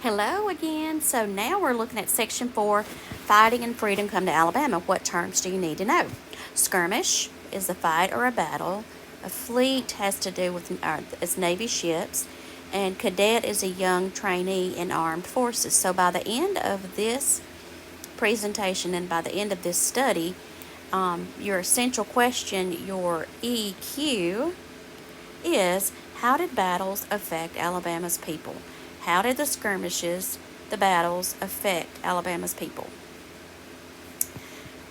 Hello again. So now we're looking at Section 4, Fighting and Freedom Come to Alabama. What terms do you need to know? Skirmish is a fight or a battle. A fleet has to do with it's Navy ships. And cadet is a young trainee in armed forces. So by the end of this presentation and by the end of this study, your essential question, your EQ, is how did battles affect Alabama's people? How did the skirmishes, the battles, affect Alabama's people?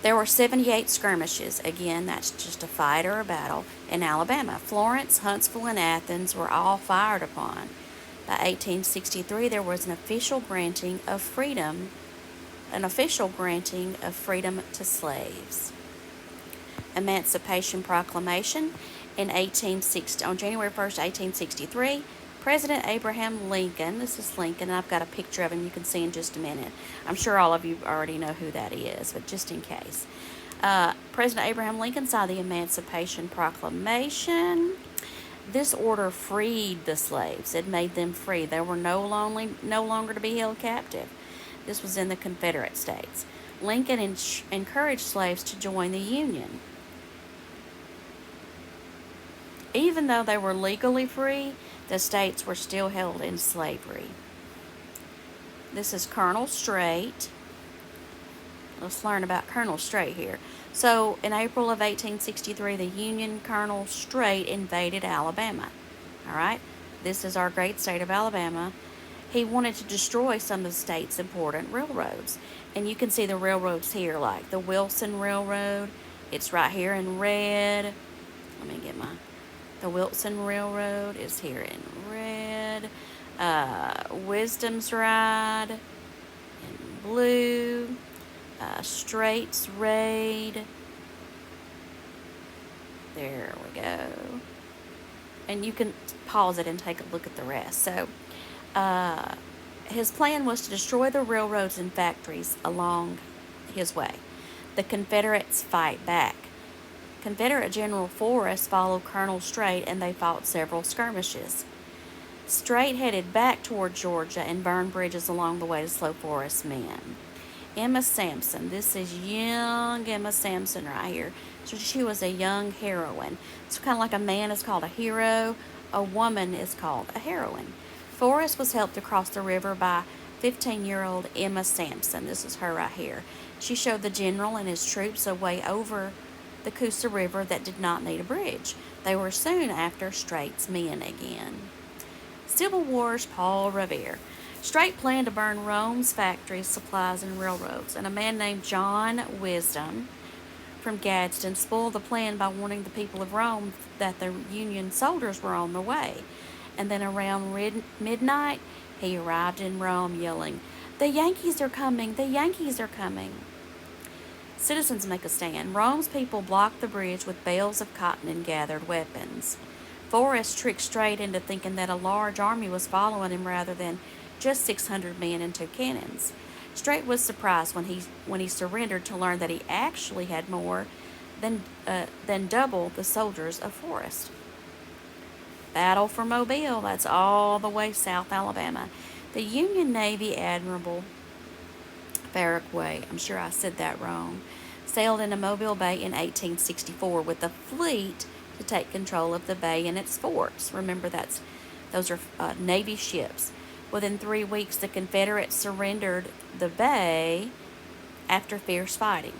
There were 78 skirmishes. Again, that's just a fight or a battle in Alabama. Florence, Huntsville, and Athens were all fired upon. By 1863, there was an official granting of freedom to slaves. Emancipation Proclamation on January 1st, 1863, President Abraham Lincoln, this is Lincoln, and I've got a picture of him you can see in just a minute. I'm sure all of you already know who that is, but just in case. President Abraham Lincoln signed the Emancipation Proclamation. This order freed the slaves. It made them free. They were no longer to be held captive. This was in the Confederate States. Lincoln encouraged slaves to join the Union. Even though they were legally free, the states were still held in slavery. This is Colonel Strait. Let's learn about Colonel Strait here. So, in April of 1863, the Union Colonel Strait invaded Alabama. All right? This is our great state of Alabama. He wanted to destroy some of the state's important railroads. And you can see the railroads here, like the Wilson Railroad. It's right here in red. Let me get the Wilson Railroad is here in red. Wisdom's Ride in blue. Strait's Raid. There we go. And you can pause it and take a look at the rest. So, his plan was to destroy the railroads and factories along his way. The Confederates fight back. Confederate General Forrest followed Colonel Strait, and they fought several skirmishes. Strait headed back toward Georgia and burned bridges along the way to slow Forrest's men. Emma Sampson. This is young Emma Sampson right here. So she was a young heroine. It's kind of like a man is called a hero, a woman is called a heroine. Forrest was helped across the river by 15-year-old Emma Sampson. This is her right here. She showed the general and his troops a way over the Coosa River that did not need a bridge. They were soon after Strait's men again. Civil War's Paul Revere. Strait planned to burn Rome's factories, supplies, and railroads, and a man named John Wisdom from Gadsden spoiled the plan by warning the people of Rome that the Union soldiers were on the way. And then around midnight, he arrived in Rome yelling, "The Yankees are coming! The Yankees are coming!" Citizens make a stand. Rome's people blocked the bridge with bales of cotton and gathered weapons. Forrest tricked Strait into thinking that a large army was following him rather than just 600 men and 2 cannons. Strait was surprised when he surrendered to learn that he actually had more than double the soldiers of Forrest. Battle for Mobile, that's all the way south Alabama. The Union Navy Admiral Farragut, I'm sure I said that wrong, sailed into Mobile Bay in 1864 with a fleet to take control of the bay and its forts. Remember, those are Navy ships. Within 3 weeks, the Confederates surrendered the bay after fierce fighting.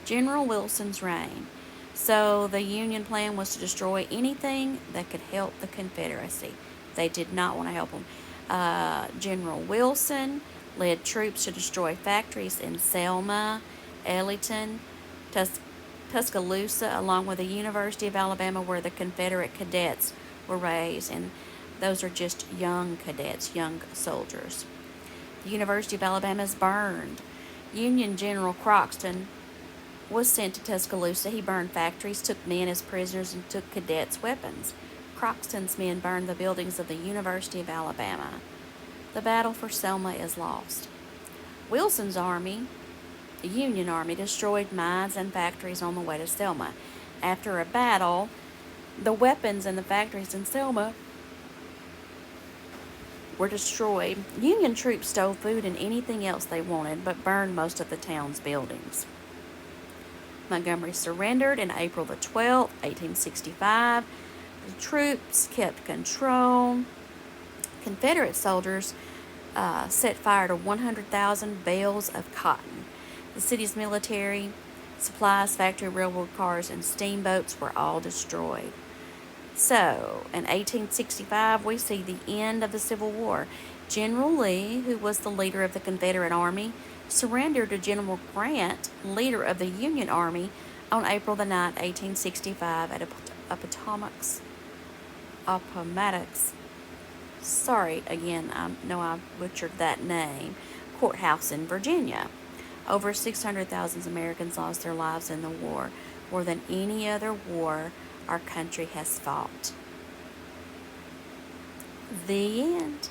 General Wilson's reign. So the Union plan was to destroy anything that could help the Confederacy. They did not want to help them. General Wilson led troops to destroy factories in Selma, Ellington, Tuscaloosa, along with the University of Alabama, where the Confederate cadets were raised, and those are just young cadets, young soldiers. The University of Alabama is burned. Union General Croxton was sent to Tuscaloosa. He burned factories, took men as prisoners, and took cadets' weapons. Croxton's men burned the buildings of the University of Alabama. The battle for Selma is lost. Wilson's army, the Union Army, destroyed mines and factories on the way to Selma. After a battle, the weapons in the factories in Selma were destroyed. Union troops stole food and anything else they wanted, but burned most of the town's buildings. Montgomery surrendered in April the 12th, 1865. The troops kept control. Confederate soldiers set fire to 100,000 bales of cotton. The city's military, supplies, factory, railroad cars, and steamboats were all destroyed. So, in 1865, we see the end of the Civil War. General Lee, who was the leader of the Confederate Army, surrendered to General Grant, leader of the Union Army, on April the 9th, 1865, at Appomattox. Sorry, again, I know I butchered that name. Courthouse in Virginia. Over 600,000 Americans lost their lives in the war, more than any other war our country has fought. The end.